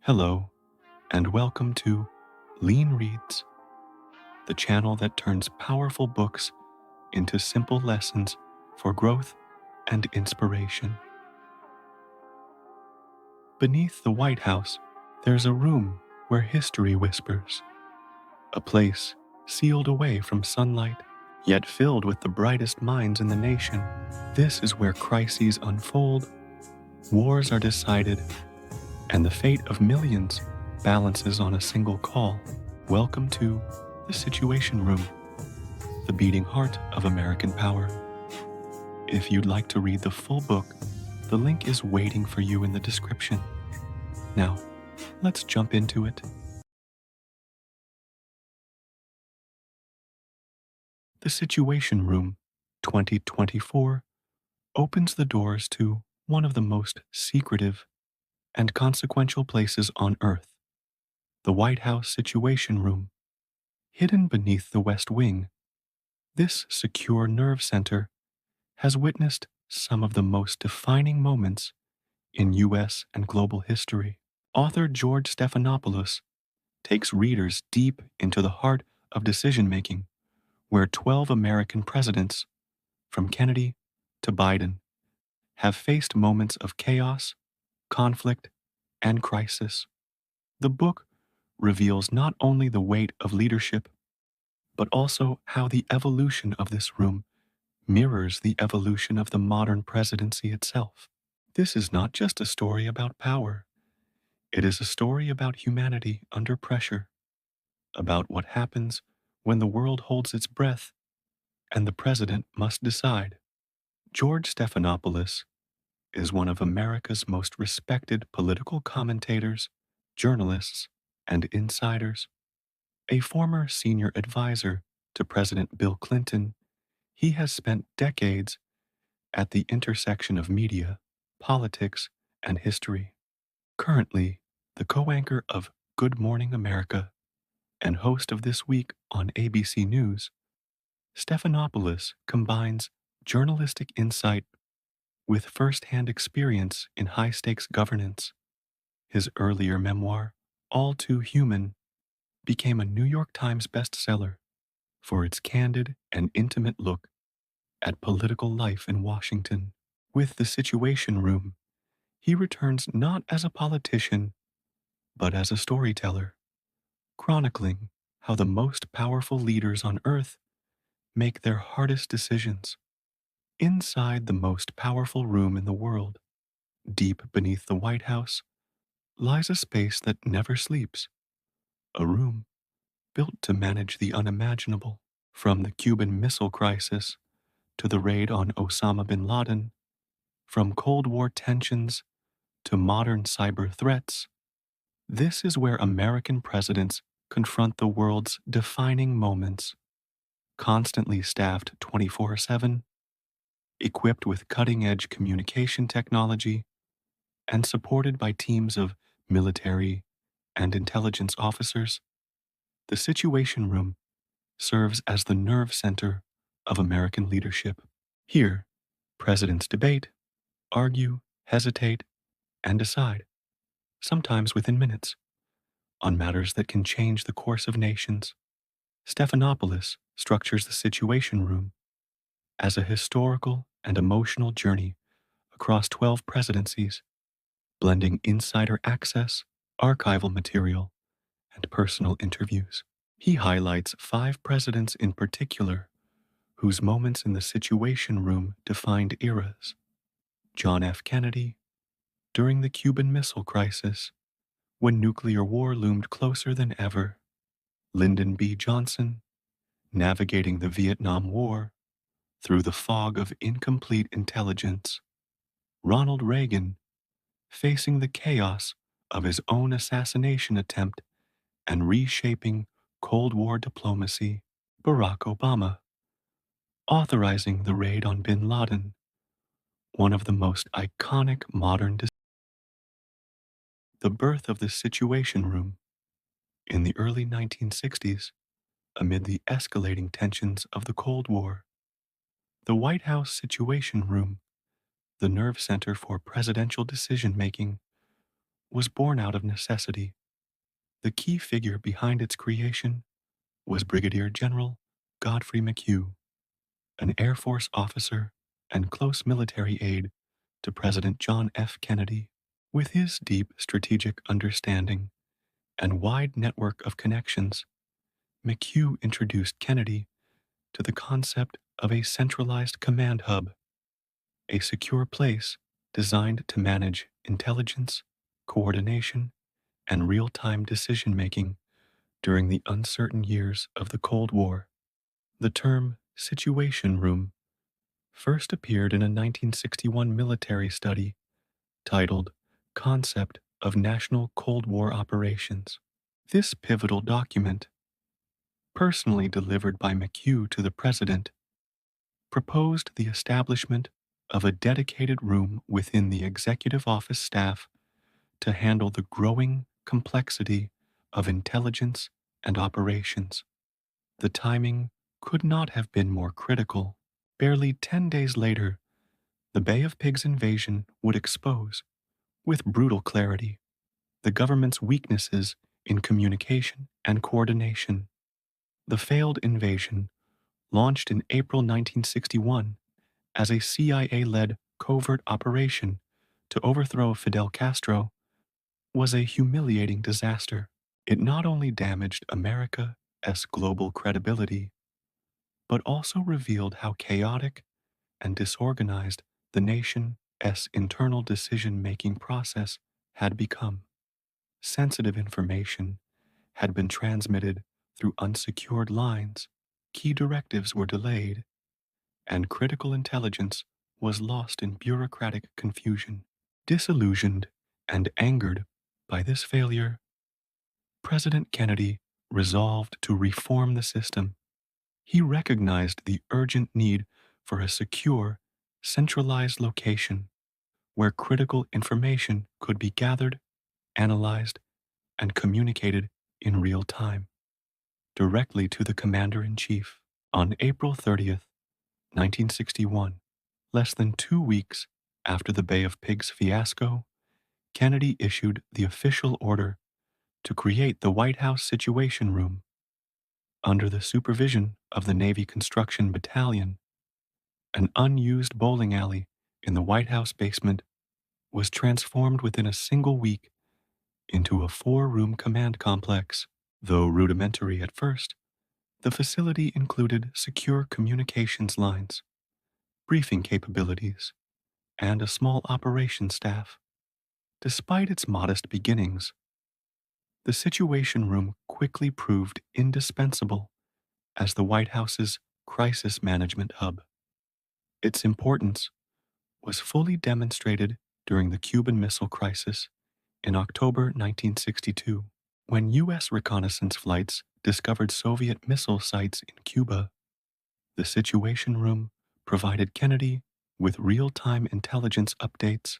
Hello, and welcome to Lean Reads, the channel that turns powerful books into simple lessons for growth and inspiration. Beneath the White House, there's a room where history whispers, a place sealed away from sunlight, yet filled with the brightest minds in the nation. This is where crises unfold, wars are decided, and the fate of millions balances on a single call. Welcome to the Situation Room, the beating heart of American power. If you'd like to read the full book, the link is waiting for you in the description. Now, let's jump into it. The Situation Room 2024 opens the doors to one of the most secretive and consequential places on Earth, the White House Situation Room. Hidden beneath the West Wing, this secure nerve center has witnessed some of the most defining moments in U.S. and global history. Author George Stephanopoulos takes readers deep into the heart of decision-making, where 12 American presidents, from Kennedy to Biden, have faced moments of chaos, conflict, and crisis. The book reveals not only the weight of leadership, but also how the evolution of this room mirrors the evolution of the modern presidency itself. This is not just a story about power. It is a story about humanity under pressure, about what happens when the world holds its breath and the president must decide. George Stephanopoulos is one of America's most respected political commentators, journalists, and insiders. A former senior advisor to President Bill Clinton, he has spent decades at the intersection of media, politics, and history. Currently, the co-anchor of Good Morning America and host of This Week on ABC News, Stephanopoulos combines journalistic insight with first-hand experience in high-stakes governance. His earlier memoir, All Too Human, became a New York Times bestseller for its candid and intimate look at political life in Washington. With The Situation Room, he returns not as a politician, but as a storyteller, chronicling how the most powerful leaders on earth make their hardest decisions. Inside the most powerful room in the world, deep beneath the White House, lies a space that never sleeps, a room built to manage the unimaginable. From the Cuban Missile Crisis to the raid on Osama bin Laden, from Cold War tensions to modern cyber threats, this is where American presidents confront the world's defining moments. Constantly staffed 24/7, equipped with cutting-edge communication technology, and supported by teams of military and intelligence officers, the Situation Room serves as the nerve center of American leadership. Here, presidents debate, argue, hesitate, and decide, sometimes within minutes, on matters that can change the course of nations. Stephanopoulos structures the Situation Room as a historical and emotional journey across 12 presidencies, blending insider access, archival material, and personal interviews. He highlights 5 presidents in particular whose moments in the Situation Room defined eras. John F. Kennedy, during the Cuban Missile Crisis, when nuclear war loomed closer than ever. Lyndon B. Johnson, navigating the Vietnam War through the fog of incomplete intelligence. Ronald Reagan, facing the chaos of his own assassination attempt and reshaping Cold War diplomacy. Barack Obama, authorizing the raid on bin Laden, one of the most iconic modern decisions. The birth of the Situation Room in the early 1960s, amid the escalating tensions of the Cold War. The White House Situation Room, the nerve center for presidential decision-making, was born out of necessity. The key figure behind its creation was Brigadier General Godfrey McHugh, an Air Force officer and close military aide to President John F. Kennedy. With his deep strategic understanding and wide network of connections, McHugh introduced Kennedy to the concept of a centralized command hub, a secure place designed to manage intelligence, coordination, and real-time decision-making during the uncertain years of the Cold War. The term Situation Room first appeared in a 1961 military study titled Concept of National Cold War Operations. This pivotal document, personally delivered by McHugh to the President, proposed the establishment of a dedicated room within the executive office staff to handle the growing complexity of intelligence and operations. The timing could not have been more critical. Barely 10 days later, the Bay of Pigs invasion would expose, with brutal clarity, the government's weaknesses in communication and coordination. The failed invasion, launched in April 1961 as a CIA-led covert operation to overthrow Fidel Castro, was a humiliating disaster. It not only damaged America's global credibility, but also revealed how chaotic and disorganized the nation's internal decision-making process had become. Sensitive information had been transmitted through unsecured lines, key directives were delayed, and critical intelligence was lost in bureaucratic confusion. Disillusioned and angered by this failure, President Kennedy resolved to reform the system. He recognized the urgent need for a secure, centralized location where critical information could be gathered, analyzed, and communicated in real time, directly to the Commander-in-Chief. On April 30th, 1961, less than 2 weeks after the Bay of Pigs fiasco, Kennedy issued the official order to create the White House Situation Room. Under the supervision of the Navy Construction Battalion, an unused bowling alley in the White House basement was transformed within a single week into a 4-room command complex. Though rudimentary at first, the facility included secure communications lines, briefing capabilities, and a small operations staff. Despite its modest beginnings, the Situation Room quickly proved indispensable as the White House's crisis management hub. Its importance was fully demonstrated during the Cuban Missile Crisis in October 1962, when U.S. reconnaissance flights discovered Soviet missile sites in Cuba. The Situation Room provided Kennedy with real-time intelligence updates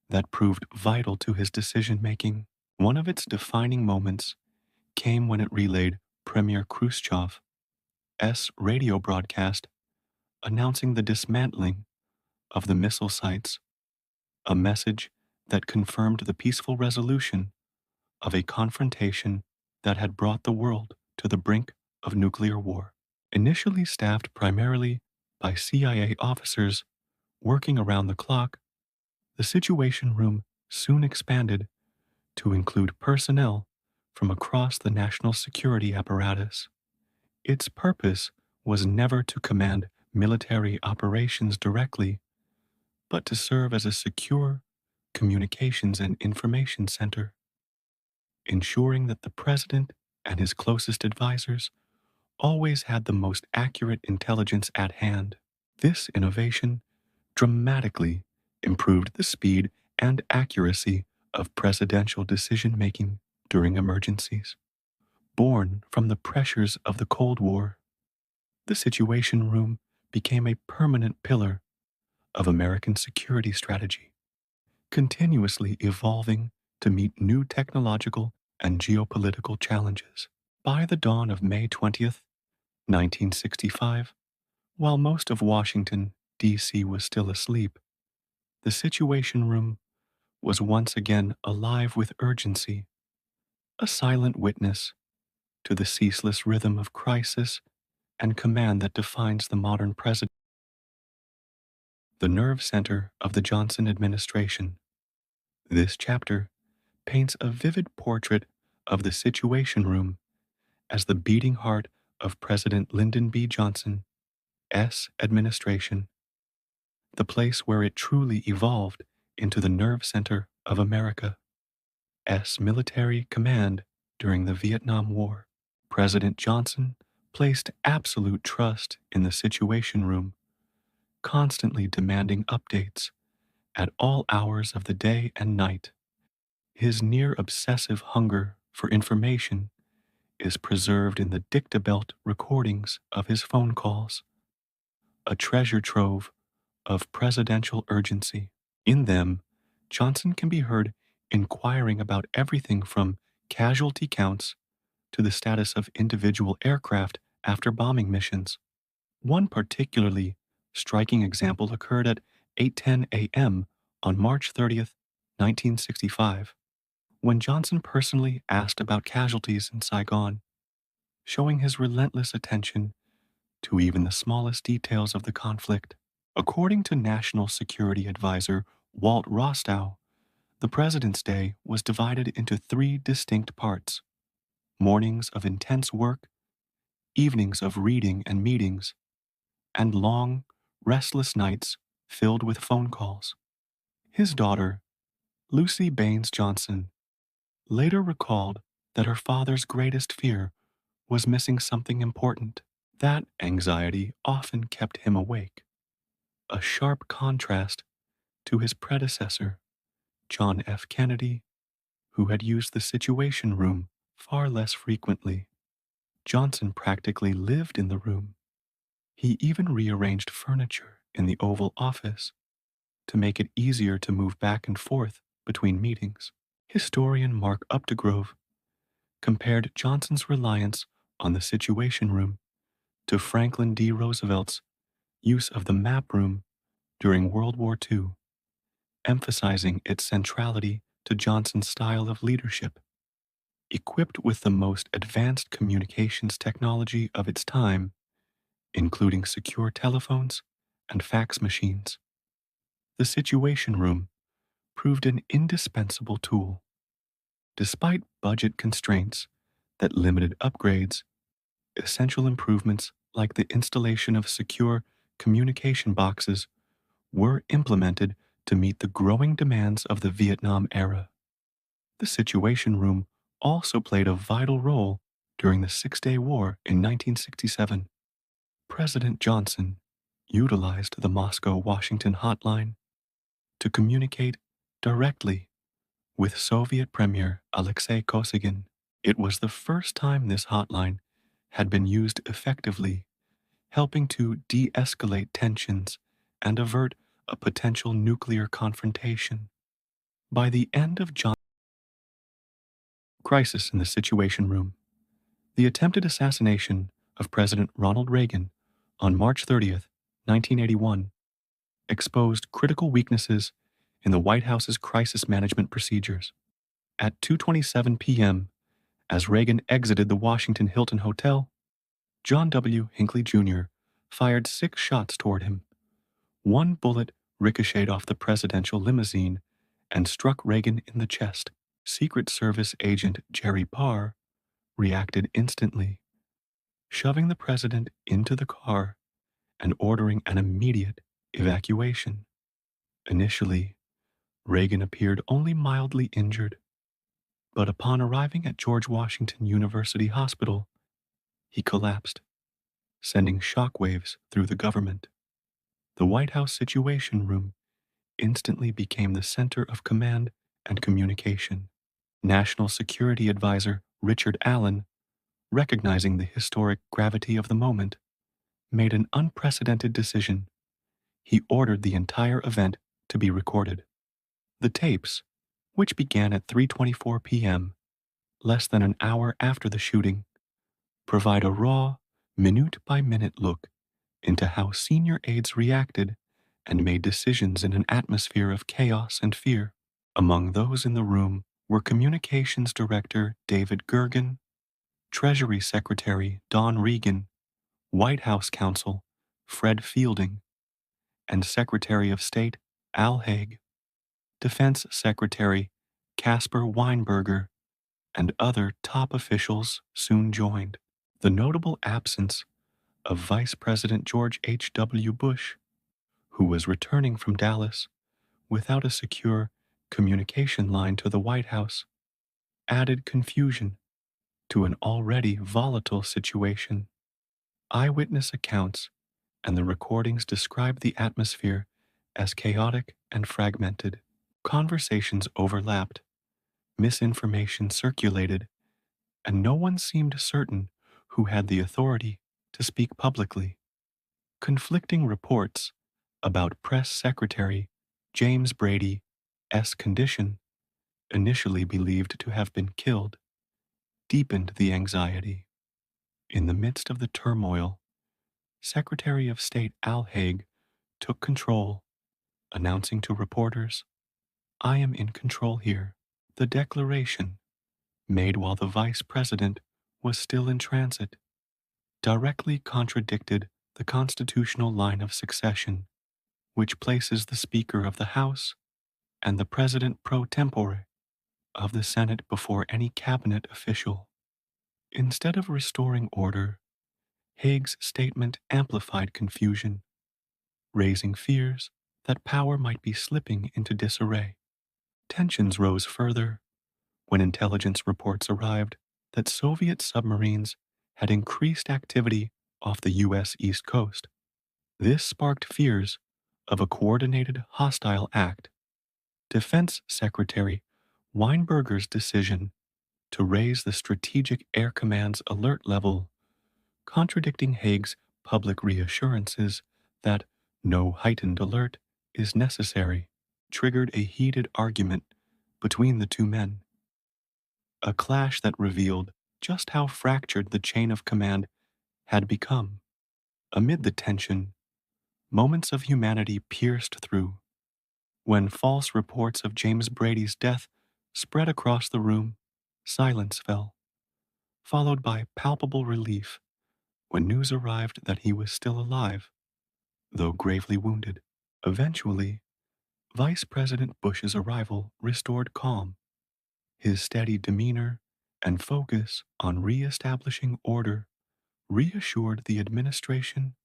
that proved vital to his decision-making. One of its defining moments came when it relayed Premier Khrushchev's radio broadcast announcing the dismantling of the missile sites, a message that confirmed the peaceful resolution of a confrontation that had brought the world to the brink of nuclear war. Initially staffed primarily by CIA officers working around the clock, the Situation Room soon expanded to include personnel from across the national security apparatus. Its purpose was never to command military operations directly, but to serve as a secure communications and information center, ensuring that the president and his closest advisors always had the most accurate intelligence at hand. This innovation dramatically improved the speed and accuracy of presidential decision-making during emergencies. Born from the pressures of the Cold War, the Situation Room became a permanent pillar of American security strategy, continuously evolving to meet new technological and geopolitical challenges. By the dawn of May 20th, 1965, while most of Washington, D.C. was still asleep, the Situation Room was once again alive with urgency, a silent witness to the ceaseless rhythm of crisis and command that defines the modern president, the nerve center of the Johnson administration. This chapter paints a vivid portrait of the Situation Room as the beating heart of President Lyndon B. Johnson's administration, the place where it truly evolved into the nerve center of America's military command during the Vietnam War. President Johnson placed absolute trust in the Situation Room, constantly demanding updates at all hours of the day and night. His near obsessive hunger for information is preserved in the dictabelt recordings of his phone calls, a treasure trove of presidential urgency. In them, Johnson can be heard inquiring about everything from casualty counts to the status of individual aircraft after bombing missions. One particularly striking example occurred at 8:10 a.m. on March 30th, 1965, when Johnson personally asked about casualties in Saigon, showing his relentless attention to even the smallest details of the conflict. According to National Security Advisor Walt Rostow, the President's Day was divided into three distinct parts: mornings of intense work, evenings of reading and meetings, and long, restless nights filled with phone calls. His daughter, Lucy Baines Johnson, later recalled that her father's greatest fear was missing something important. That anxiety often kept him awake, a sharp contrast to his predecessor, John F. Kennedy, who had used the Situation Room far less frequently. Johnson practically lived in the room. He even rearranged furniture in the Oval Office to make it easier to move back and forth between meetings. Historian Mark Updegrove compared Johnson's reliance on the Situation Room to Franklin D. Roosevelt's use of the map room during World War II, emphasizing its centrality to Johnson's style of leadership. Equipped with the most advanced communications technology of its time, including secure telephones and fax machines, the Situation Room proved an indispensable tool. Despite budget constraints that limited upgrades, essential improvements like the installation of secure communication boxes were implemented to meet the growing demands of the Vietnam era. The Situation Room also played a vital role during the Six-Day War in 1967. President Johnson utilized the Moscow-Washington hotline to communicate directly with Soviet Premier Alexei Kosygin. It was the first time this hotline had been used effectively, helping to de-escalate tensions and avert a potential nuclear confrontation. By the end of Johnson's crisis in the Situation Room, the attempted assassination of President Ronald Reagan on March 30th, 1981, exposed critical weaknesses in the White House's crisis management procedures. At 2:27 p.m., as Reagan exited the Washington Hilton Hotel, John W. Hinckley Jr. fired 6 shots toward him. One bullet ricocheted off the presidential limousine and struck Reagan in the chest. Secret Service agent Jerry Parr reacted instantly, shoving the president into the car and ordering an immediate evacuation. Initially, Reagan appeared only mildly injured, but upon arriving at George Washington University Hospital, he collapsed, sending shockwaves through the government. The White House Situation Room instantly became the center of command and communication. National Security Advisor Richard Allen, recognizing the historic gravity of the moment, made an unprecedented decision. He ordered the entire event to be recorded. The tapes, which began at 3:24 p.m., less than an hour after the shooting, provide a raw, minute-by-minute look into how senior aides reacted and made decisions in an atmosphere of chaos and fear. Among those in the room were Communications Director David Gergen, Treasury Secretary Don Reagan, White House Counsel Fred Fielding, and Secretary of State Al Haig, Defense Secretary Caspar Weinberger, and other top officials soon joined. The notable absence of Vice President George H.W. Bush, who was returning from Dallas without a secure communication line to the White House, added confusion to an already volatile situation. Eyewitness accounts and the recordings describe the atmosphere as chaotic and fragmented. Conversations overlapped, misinformation circulated, and no one seemed certain who had the authority to speak publicly. Conflicting reports about Press Secretary James Brady's condition, initially believed to have been killed, deepened the anxiety. In the midst of the turmoil, Secretary of State Al Haig took control, announcing to reporters, "I am in control here." The declaration, made while the Vice President was still in transit, directly contradicted the constitutional line of succession, which places the Speaker of the House and the President pro tempore of the Senate before any cabinet official. Instead of restoring order, Haig's statement amplified confusion, raising fears that power might be slipping into disarray. Tensions rose further when intelligence reports arrived that Soviet submarines had increased activity off the U.S. East Coast. This sparked fears of a coordinated hostile act. Defense Secretary Weinberger's decision to raise the Strategic Air Command's alert level, contradicting Haig's public reassurances that no heightened alert is necessary, triggered a heated argument between the two men. A clash that revealed just how fractured the chain of command had become. Amid the tension, moments of humanity pierced through. When false reports of James Brady's death spread across the room, silence fell, followed by palpable relief when news arrived that he was still alive, though gravely wounded. Eventually, Vice President Bush's arrival restored calm. His steady demeanor and focus on re-establishing order reassured the administration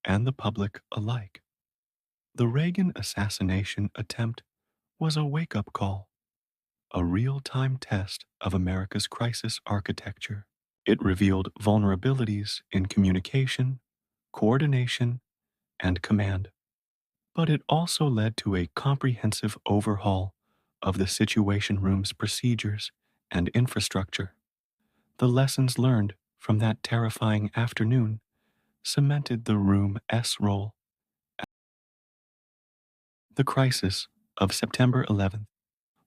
and the public alike. The Reagan assassination attempt was a wake-up call, a real-time test of America's crisis architecture. It revealed vulnerabilities in communication, coordination, and command. But it also led to a comprehensive overhaul of the Situation Room's procedures and infrastructure. The lessons learned from that terrifying afternoon cemented the Room's role. The crisis of September 11th.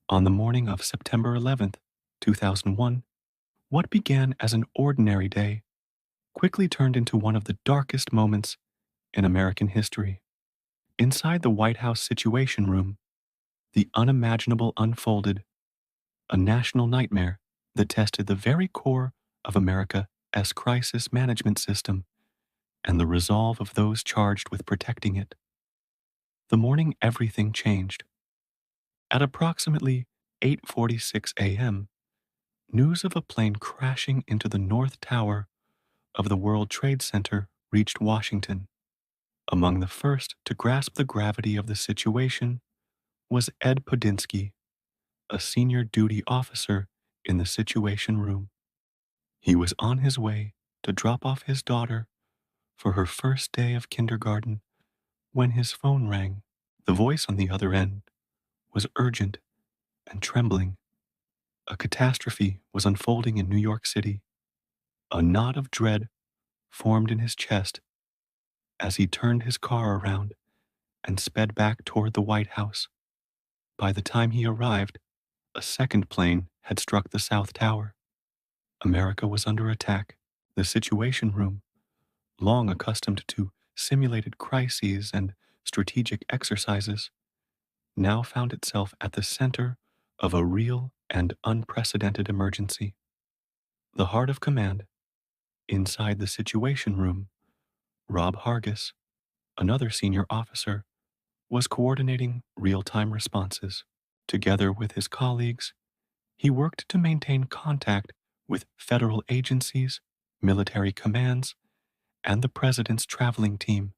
On the morning of September 11th, 2001, what began as an ordinary day quickly turned into one of the darkest moments in American history. Inside the White House Situation Room, the unimaginable unfolded, a national nightmare that tested the very core of America's crisis management system and the resolve of those charged with protecting it. The morning everything changed. At approximately 8:46 a.m., news of a plane crashing into the North Tower of the World Trade Center reached Washington. Among the first to grasp the gravity of the situation was Ed Podinsky, a senior duty officer in the Situation Room. He was on his way to drop off his daughter for her first day of kindergarten when his phone rang. The voice on the other end was urgent and trembling. A catastrophe was unfolding in New York City. A knot of dread formed in his chest as he turned his car around and sped back toward the White House. By the time he arrived, a second plane had struck the South Tower. America was under attack. The Situation Room, long accustomed to simulated crises and strategic exercises, now found itself at the center of a real and unprecedented emergency. The heart of command, inside the Situation Room, Rob Hargis, another senior officer, was coordinating real-time responses. Together with his colleagues, he worked to maintain contact with federal agencies, military commands, and the president's traveling team.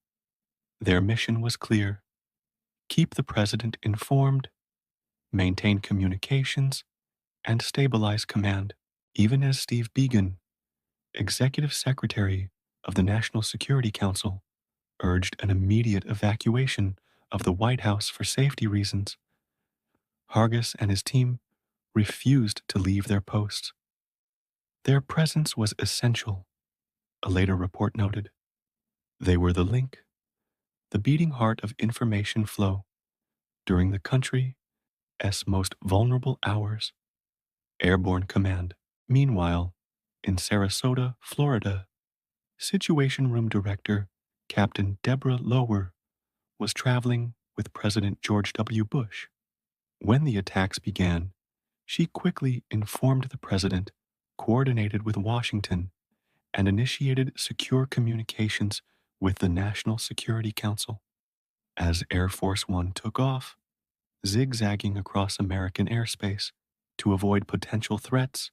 Their mission was clear: keep the president informed, maintain communications, and stabilize command. Even as Steve Biegun, executive secretary of the National Security Council, urged an immediate evacuation of the White House for safety reasons, Hargis and his team refused to leave their posts. Their presence was essential, a later report noted. They were the link, the beating heart of information flow during the country's most vulnerable hours. Airborne Command. Meanwhile, in Sarasota, Florida, Situation Room Director Captain Deborah Lower was traveling with President George W. Bush. When the attacks began, she quickly informed the president, coordinated with Washington, and initiated secure communications with the National Security Council. As Air Force One took off, zigzagging across American airspace to avoid potential threats,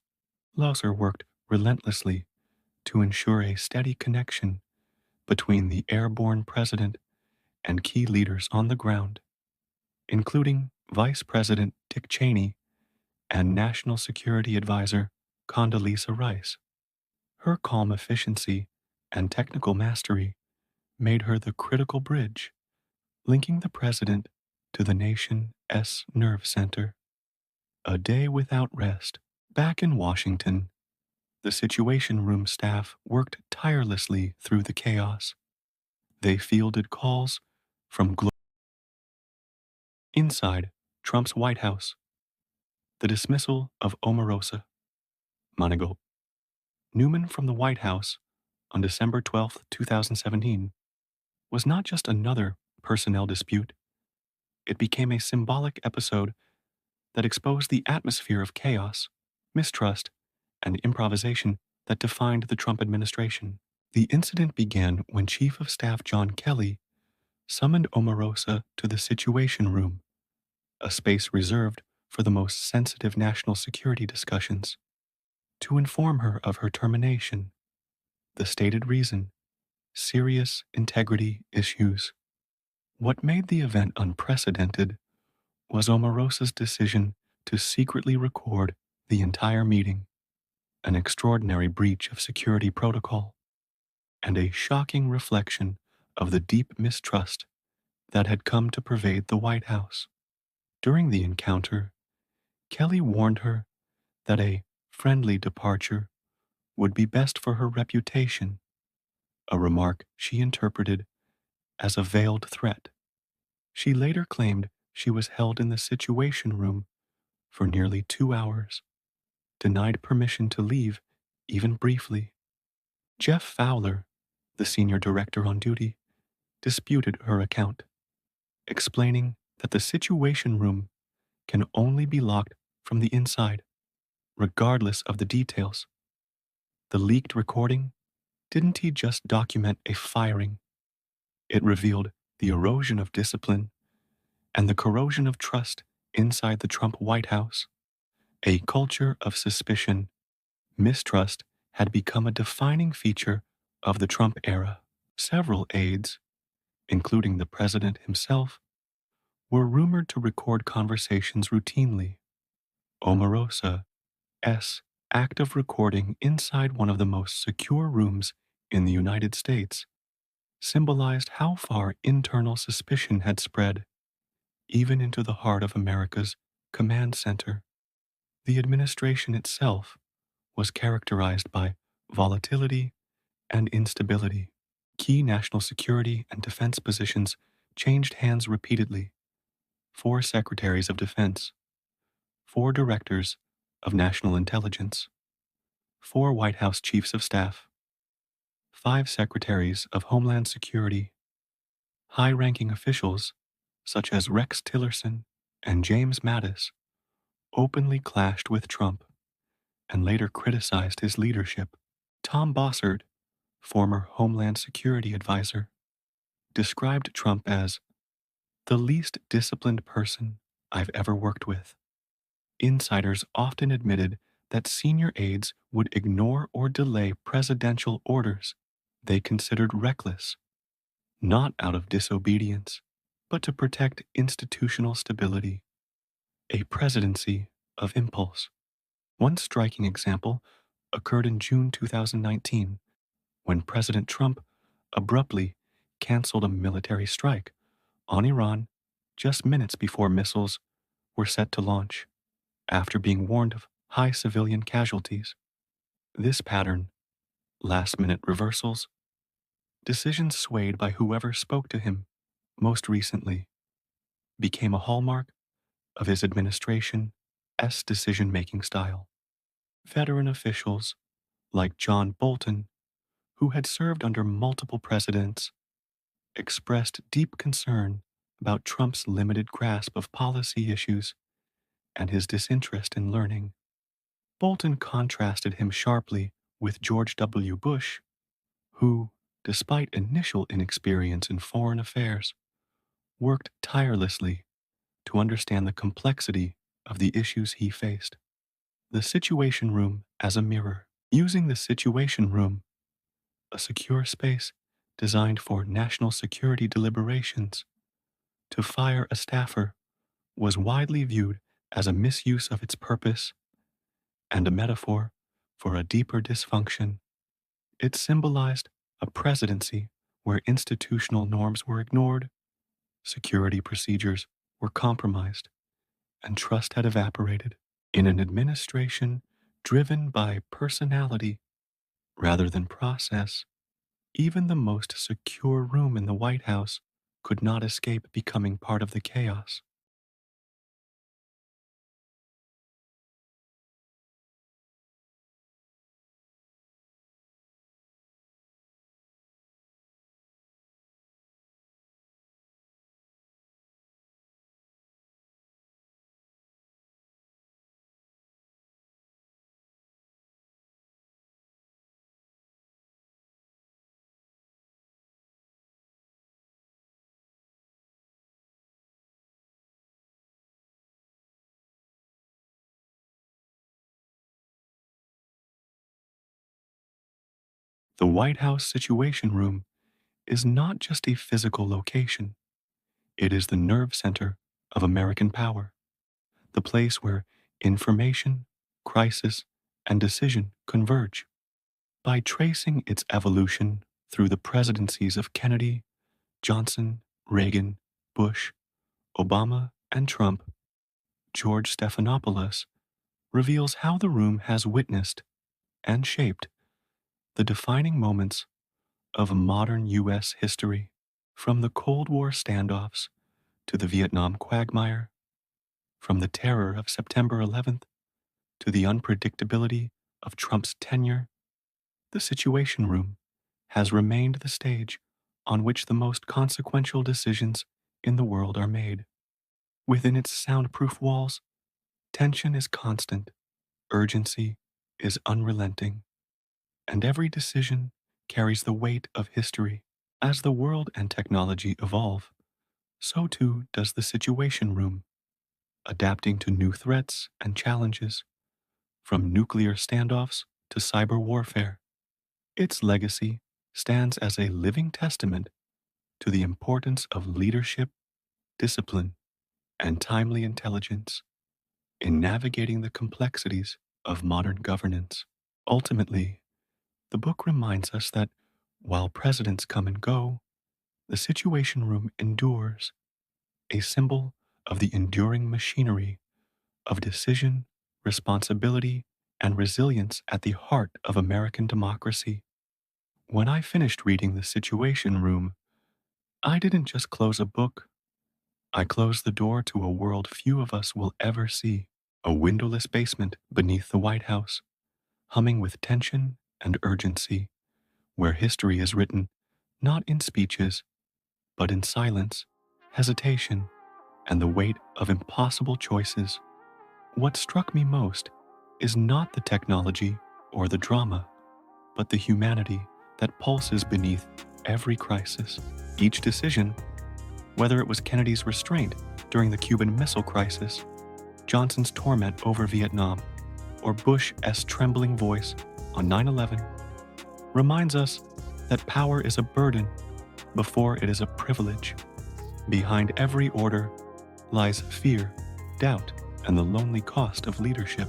Lauser worked relentlessly to ensure a steady connection between the airborne president and key leaders on the ground, including Vice President Dick Cheney and National Security Advisor Condoleezza Rice. Her calm efficiency and technical mastery made her the critical bridge, linking the president to the nation's nerve center. A day without rest. Back in Washington, the Situation Room staff worked tirelessly through the chaos. They fielded calls from inside Trump's White House, the dismissal of Omarosa, Monago, Newman from the White House on December 12, 2017, was not just another personnel dispute. It became a symbolic episode that exposed the atmosphere of chaos, mistrust, and improvisation that defined the Trump administration. The incident began when Chief of Staff John Kelly summoned Omarosa to the Situation Room, a space reserved for the most sensitive national security discussions, to inform her of her termination. The stated reason: serious integrity issues. What made the event unprecedented was Omarosa's decision to secretly record the entire meeting, an extraordinary breach of security protocol, and a shocking reflection of the deep mistrust that had come to pervade the White House. During the encounter, Kelly warned her that a friendly departure would be best for her reputation, a remark she interpreted as a veiled threat. She later claimed she was held in the Situation Room for nearly 2 hours, denied permission to leave even briefly. Jeff Fowler, the senior director on duty, disputed her account, explaining that the Situation Room can only be locked from the inside, regardless of the details. The leaked recording didn't he just document a firing? It revealed the erosion of discipline and the corrosion of trust inside the Trump White House. A culture of suspicion, mistrust had become a defining feature of the Trump era. Several aides, including the president himself, were rumored to record conversations routinely. Omarosa's act of recording inside one of the most secure rooms in the United States symbolized how far internal suspicion had spread, even into the heart of America's command center. The administration itself was characterized by volatility and instability. Key national security and defense positions changed hands repeatedly. 4 secretaries of defense, 4 directors of national intelligence, 4 White House chiefs of staff, 5 secretaries of Homeland Security, high-ranking officials such as Rex Tillerson and James Mattis, openly clashed with Trump and later criticized his leadership. Tom Bossert, former Homeland Security advisor, described Trump as the least disciplined person I've ever worked with. Insiders often admitted that senior aides would ignore or delay presidential orders they considered reckless, not out of disobedience, but to protect institutional stability, a presidency of impulse. One striking example occurred in June 2019 when President Trump abruptly canceled a military strike on Iran just minutes before missiles were set to launch, after being warned of high civilian casualties. This pattern, last minute reversals, decisions swayed by whoever spoke to him most recently, became a hallmark of his administration's decision making style. Veteran officials like John Bolton, who had served under multiple presidents, expressed deep concern about Trump's limited grasp of policy issues and his disinterest in learning. Bolton contrasted him sharply with George W. Bush, who, despite initial inexperience in foreign affairs, worked tirelessly to understand the complexity of the issues he faced. The Situation Room as a mirror. Using the Situation Room, a secure space designed for national security deliberations, to fire a staffer was widely viewed as a misuse of its purpose and a metaphor for a deeper dysfunction. It symbolized a presidency where institutional norms were ignored, security procedures were compromised, and trust had evaporated. In an administration driven by personality rather than process, even the most secure room in the White House could not escape becoming part of the chaos. The White House Situation Room is not just a physical location, it is the nerve center of American power, the place where information, crisis, and decision converge. By tracing its evolution through the presidencies of Kennedy, Johnson, Reagan, Bush, Obama, and Trump, George Stephanopoulos reveals how the room has witnessed and shaped the defining moments of modern U.S. history, from the Cold War standoffs to the Vietnam quagmire, from the terror of September 11th to the unpredictability of Trump's tenure. The Situation Room has remained the stage on which the most consequential decisions in the world are made. Within its soundproof walls, tension is constant, urgency is unrelenting, and every decision carries the weight of history. As the world and technology evolve, so too does the Situation Room, adapting to new threats and challenges, from nuclear standoffs to cyber warfare. Its legacy stands as a living testament to the importance of leadership, discipline, and timely intelligence in navigating the complexities of modern governance. Ultimately, the book reminds us that while presidents come and go, the Situation Room endures, a symbol of the enduring machinery of decision, responsibility, and resilience at the heart of American democracy. When I finished reading The Situation Room, I didn't just close a book, I closed the door to a world few of us will ever see, a windowless basement beneath the White House, humming with tension and urgency, where history is written not in speeches, but in silence, hesitation, and the weight of impossible choices. What struck me most is not the technology or the drama, but the humanity that pulses beneath every crisis. Each decision, whether it was Kennedy's restraint during the Cuban Missile Crisis, Johnson's torment over Vietnam, or Bush's trembling voice on 9/11, reminds us that power is a burden before it is a privilege. Behind every order lies fear, doubt, and the lonely cost of leadership.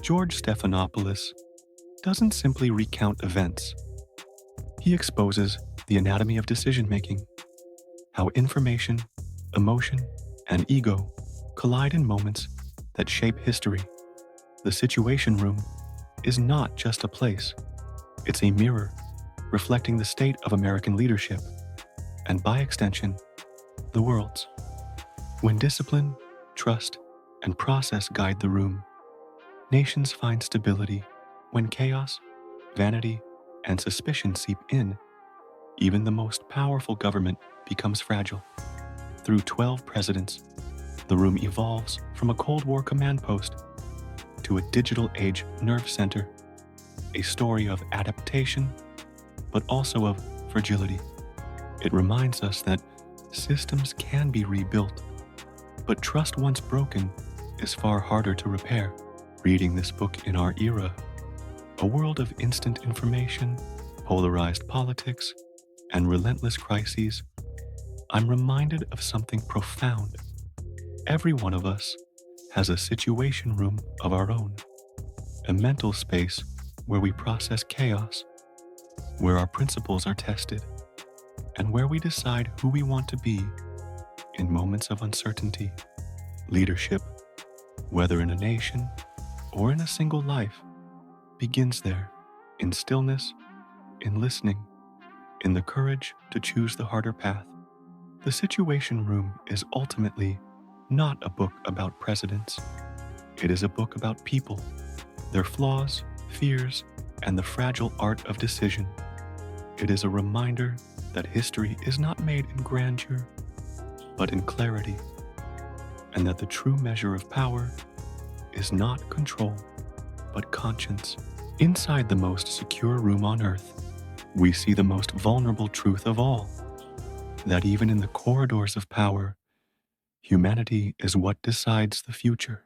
George Stephanopoulos doesn't simply recount events. He exposes the anatomy of decision-making, how information, emotion, and ego collide in moments that shape history. The Situation Room is not just a place. It's a mirror reflecting the state of American leadership, and by extension, the world's. When discipline, trust, and process guide the room, nations find stability. When chaos, vanity, and suspicion seep in, even the most powerful government becomes fragile. Through 12 presidents, the room evolves from a Cold War command post to a digital age nerve center, a story of adaptation, but also of fragility. It reminds us that systems can be rebuilt, but trust once broken is far harder to repair. Reading this book in our era, a world of instant information, polarized politics, and relentless crises, I'm reminded of something profound. Every one of us has a situation room of our own, a mental space where we process chaos, where our principles are tested, and where we decide who we want to be in moments of uncertainty. Leadership, whether in a nation or in a single life, begins there, in stillness, in listening, in the courage to choose the harder path. The Situation Room is ultimately not a book about presidents. It is a book about people, their flaws, fears, and the fragile art of decision. It is a reminder that history is not made in grandeur, but in clarity, and that the true measure of power is not control, but conscience. Inside the most secure room on earth, we see the most vulnerable truth of all, that even in the corridors of power, humanity is what decides the future.